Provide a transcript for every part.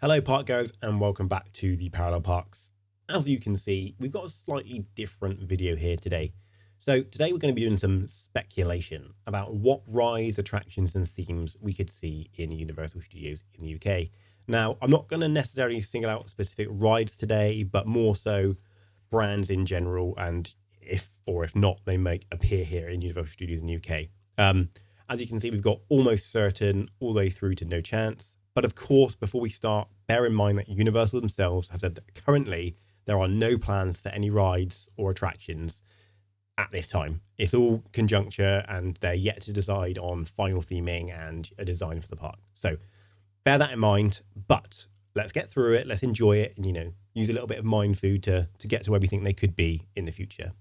Hello park goers and welcome back to the Parallel Parks. As you can see, we've got a slightly different video here today. So today we're going to be doing some speculation about what rides, attractions and themes we could see in Universal Studios in the UK. Now, I'm not going to necessarily single out specific rides today, but more so brands in general, and if not, they may appear here in Universal Studios in the UK. As you can see, we've got almost certain all the way through to no chance. But of course, before we start, bear in mind that Universal themselves have said that currently there are no plans for any rides or attractions at this time. It's all conjuncture and they're yet to decide on final theming and a design for the park. So bear that in mind, but let's get through it. Let's enjoy it and, use a little bit of mind food to get to where we think they could be in the future.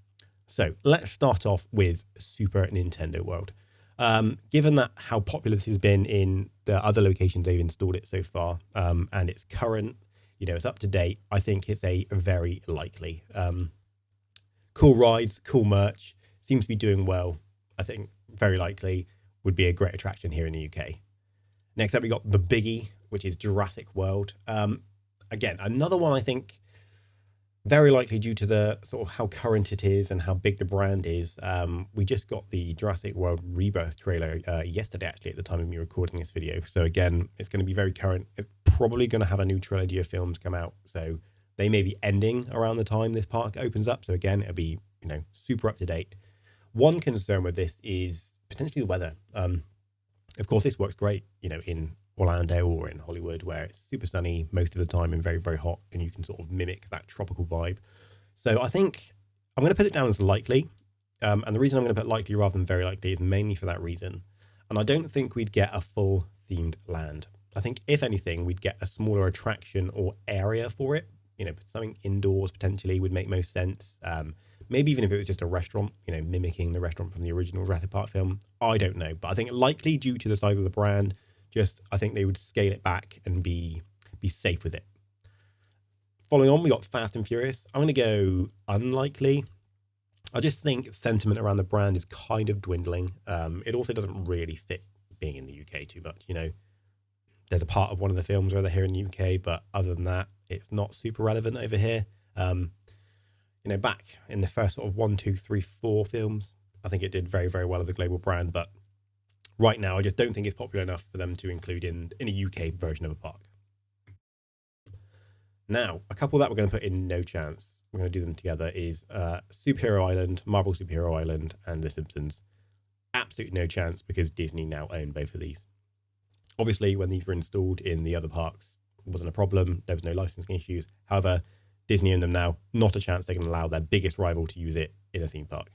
So let's start off with Super Nintendo World. Given that how popular this has been in the other locations they've installed it so far, and it's current, it's up to date, I think it's a very likely. Cool rides, cool merch, seems to be doing well. I think very likely would be a great attraction here in the UK. Next up, we got the biggie, which is Jurassic World. Again, another one I think very likely due to the sort of how current it is and how big the brand is. We just got the Jurassic World Rebirth trailer yesterday, actually, at the time of me recording this video. So again, it's going to be very current. It's probably going to have a new trilogy of films come out. So they may be ending around the time this park opens up. So again, it'll be, super up to date. One concern with this is potentially the weather. Of course, this works great, in Orlando or in Hollywood, where it's super sunny most of the time and very, very hot, and you can sort of mimic that tropical vibe. So I think I'm going to put it down as likely. And the reason I'm going to put likely rather than very likely is mainly for that reason. And I don't think we'd get a full themed land. I think, if anything, we'd get a smaller attraction or area for it. Something indoors potentially would make most sense. Maybe even if it was just a restaurant, mimicking the restaurant from the original Jurassic Park film. I don't know. But I think likely due to the size of the brand, I think they would scale it back and be safe with it. Following on, we got Fast and Furious. I'm going to go unlikely. I just think sentiment around the brand is kind of dwindling. It also doesn't really fit being in the UK too much. There's a part of one of the films where they're here in the UK, but other than that, it's not super relevant over here. Back in the first sort of 1, 2, 3, 4 films, I think it did very, very well as a global brand, but right now, I just don't think it's popular enough for them to include in a UK version of a park. Now, a couple that we're going to put in no chance, we're going to do them together, is Superhero Island, Marvel Superhero Island, and The Simpsons. Absolutely no chance because Disney now own both of these. Obviously, when these were installed in the other parks, it wasn't a problem. There was no licensing issues. However, Disney own them now. Not a chance they can allow their biggest rival to use it in a theme park.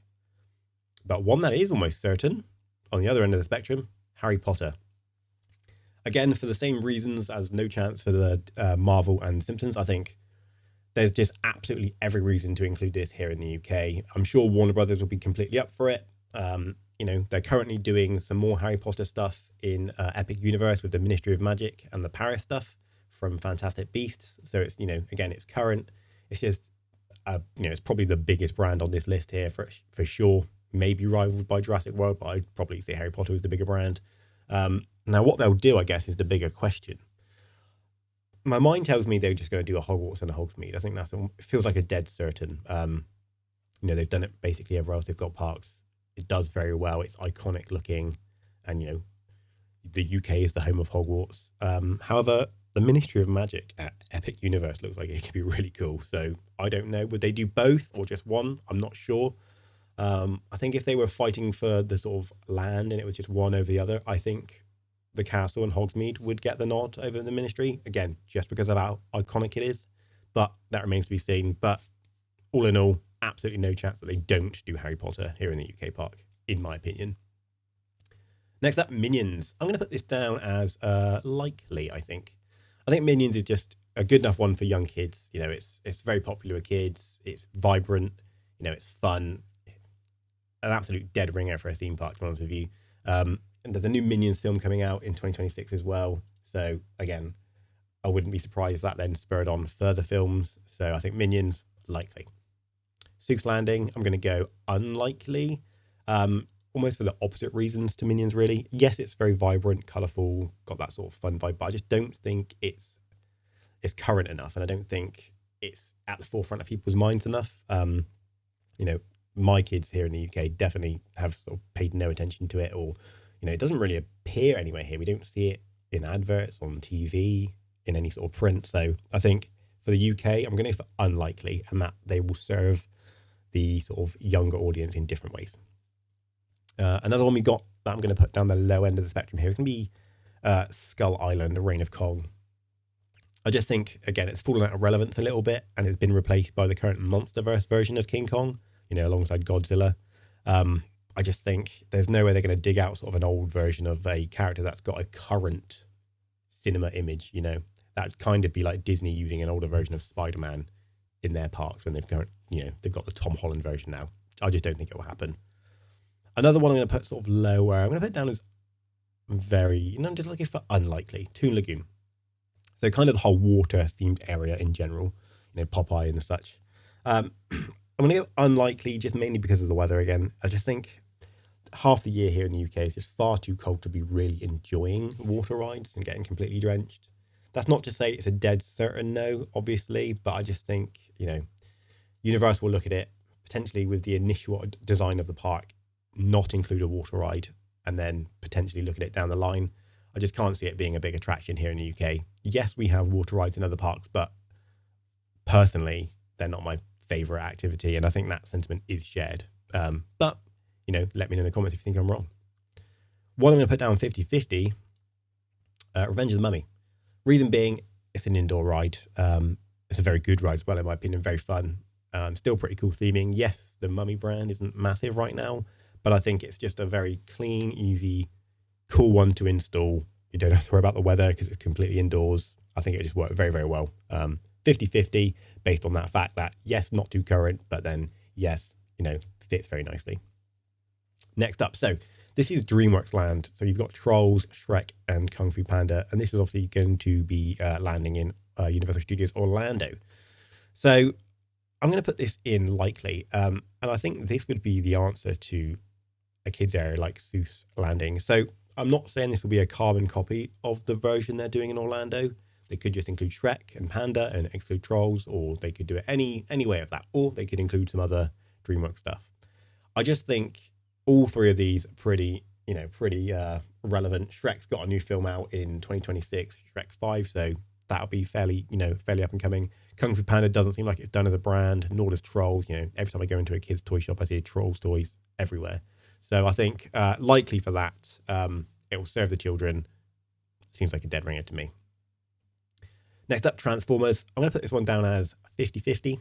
But one that is almost certain, on the other end of the spectrum, Harry Potter. Again, for the same reasons as no chance for the Marvel and Simpsons, I think there's just absolutely every reason to include this here in the UK. I'm sure Warner Brothers will be completely up for it. They're currently doing some more Harry Potter stuff in Epic Universe with the Ministry of Magic and the Paris stuff from Fantastic Beasts. So it's, again, it's current. It's just, it's probably the biggest brand on this list here for sure. Maybe rivaled by Jurassic World, but I'd probably say Harry Potter is the bigger brand. Now, what they'll do, I guess, is the bigger question. My mind tells me they're just going to do a Hogwarts and a Hogsmeade. I think it feels like a dead certain. They've done it basically everywhere else they've got parks. It does very well. It's iconic looking, and the UK is the home of Hogwarts. However, the Ministry of Magic at Epic Universe looks like it could be really cool. So I don't know. Would they do both or just one? I'm not sure. I think if they were fighting for the sort of land and it was just one over the other, I think the castle and Hogsmeade would get the nod over the Ministry. Again, just because of how iconic it is. But that remains to be seen. But all in all, absolutely no chance that they don't do Harry Potter here in the UK park, in my opinion. Next up, Minions. I'm going to put this down as likely, I think. I think Minions is just a good enough one for young kids. It's very popular with kids. It's vibrant. It's fun. An absolute dead ringer for a theme park, to be honest with you. And there's a new Minions film coming out in 2026 as well. So again, I wouldn't be surprised if that then spurred on further films. So I think Minions, likely. Soup's Landing, I'm going to go unlikely. Almost for the opposite reasons to Minions, really. Yes, it's very vibrant, colourful, got that sort of fun vibe, but I just don't think it's it's current enough, and I don't think it's at the forefront of people's minds enough. You know, my kids here in the UK definitely have sort of paid no attention to it, or it doesn't really appear anywhere here. We don't see it in adverts, on TV, in any sort of print. So I think for the UK, I'm going to go for unlikely, and that they will serve the sort of younger audience in different ways. Another one we got that I'm going to put down the low end of the spectrum here is going to be Skull Island, The Reign of Kong. I just think, again, it's fallen out of relevance a little bit, and it's been replaced by the current MonsterVerse version of King Kong, alongside Godzilla. I just think there's no way they're going to dig out sort of an old version of a character that's got a current cinema image. That'd kind of be like Disney using an older version of Spider-Man in their parks when they've got the Tom Holland version now. I just don't think it will happen. Another one I'm going to put sort of lower. I'm going to put it down as very, I'm just looking for unlikely. Toon Lagoon. So kind of the whole water-themed area in general, Popeye and such. I'm going to go unlikely just mainly because of the weather again. I just think half the year here in the UK is just far too cold to be really enjoying water rides and getting completely drenched. That's not to say it's a dead certain no, obviously, but I just think, Universal will look at it potentially with the initial design of the park, not include a water ride, and then potentially look at it down the line. I just can't see it being a big attraction here in the UK. Yes, we have water rides in other parks, but personally, they're not my favourite activity, and I think that sentiment is shared. But, let me know in the comments if you think I'm wrong. One I'm going to put down 50-50, Revenge of the Mummy. Reason being, it's an indoor ride. It's a very good ride as well, in my opinion, very fun. Still pretty cool theming. Yes, the Mummy brand isn't massive right now, but I think it's just a very clean, easy, cool one to install. You don't have to worry about the weather because it's completely indoors. I think it just worked very, very well. 50-50 based on that fact that, yes, not too current, but then, yes, fits very nicely. Next up, so this is DreamWorks Land. So you've got Trolls, Shrek, and Kung Fu Panda, and this is obviously going to be landing in Universal Studios Orlando. So I'm going to put this in likely, and I think this would be the answer to a kids area like Seuss Landing. So I'm not saying this will be a carbon copy of the version they're doing in Orlando. They could just include Shrek and Panda and exclude Trolls, or they could do it any way of that, or they could include some other DreamWorks stuff. I just think all three of these are pretty relevant. Shrek's got a new film out in 2026, Shrek 5, so that'll be fairly up and coming. Kung Fu Panda doesn't seem like it's done as a brand, nor does Trolls. Every time I go into a kid's toy shop, I see Trolls toys everywhere. So I think likely for that, it will serve the children. Seems like a dead ringer to me. Next up, Transformers. I'm going to put this one down as 50-50.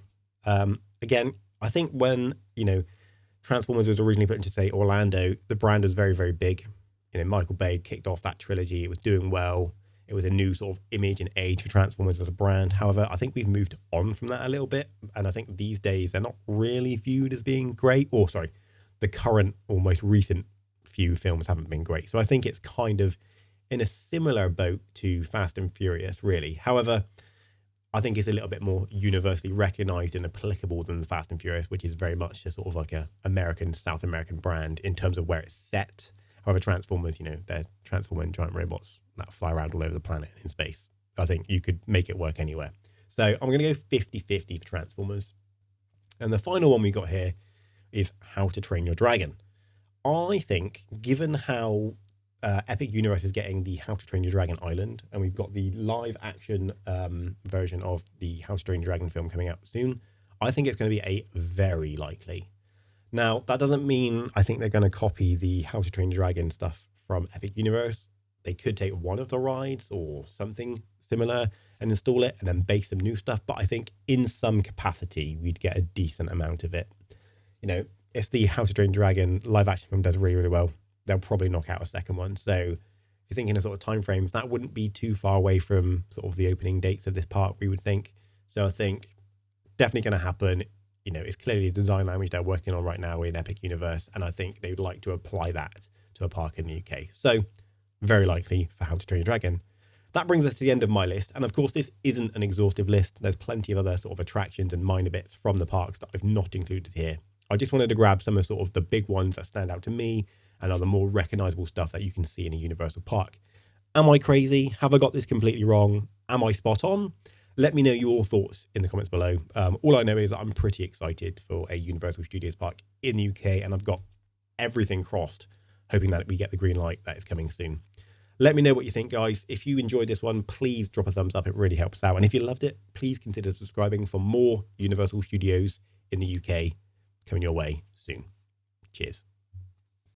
Again, I think when, Transformers was originally put into, say, Orlando, the brand was very, very big. Michael Bay kicked off that trilogy. It was doing well. It was a new sort of image and age for Transformers as a brand. However, I think we've moved on from that a little bit. And I think these days they're not really viewed as being great. Or, sorry, the current or most recent few films haven't been great. So I think it's kind of in a similar boat to Fast and Furious, really. However, I think it's a little bit more universally recognized and applicable than the Fast and Furious, which is very much just sort of like a South American brand in terms of where it's set. However, Transformers, they're transforming giant robots that fly around all over the planet in space. I think you could make it work anywhere. So I'm going to go 50-50 for Transformers. And the final one we got here is How to Train Your Dragon. I think, given how Epic Universe is getting the How to Train Your Dragon Island, and we've got the live action version of the How to Train Your Dragon film coming out soon, I think it's going to be a very likely. Now, that doesn't mean I think they're going to copy the How to Train Your Dragon stuff from Epic Universe. They could take one of the rides or something similar and install it and then base some new stuff. But I think in some capacity, we'd get a decent amount of it. If the How to Train Your Dragon live action film does really, really well, they'll probably knock out a second one. So if you're thinking of sort of timeframes, that wouldn't be too far away from sort of the opening dates of this park, we would think. So I think definitely going to happen. It's clearly a design language they're working on right now in Epic Universe, and I think they would like to apply that to a park in the UK. So very likely for How to Train Your Dragon. That brings us to the end of my list. And of course, this isn't an exhaustive list. There's plenty of other sort of attractions and minor bits from the parks that I've not included here. I just wanted to grab some of sort of the big ones that stand out to me and are the more recognizable stuff that you can see in a Universal park. Am I crazy? Have I got this completely wrong? Am I spot on? Let me know your thoughts in the comments below. All I know is that I'm pretty excited for a Universal Studios park in the UK, and I've got everything crossed, hoping that we get the green light that is coming soon. Let me know what you think, guys. If you enjoyed this one, please drop a thumbs up. It really helps out. And if you loved it, please consider subscribing for more Universal Studios in the UK coming your way soon. Cheers.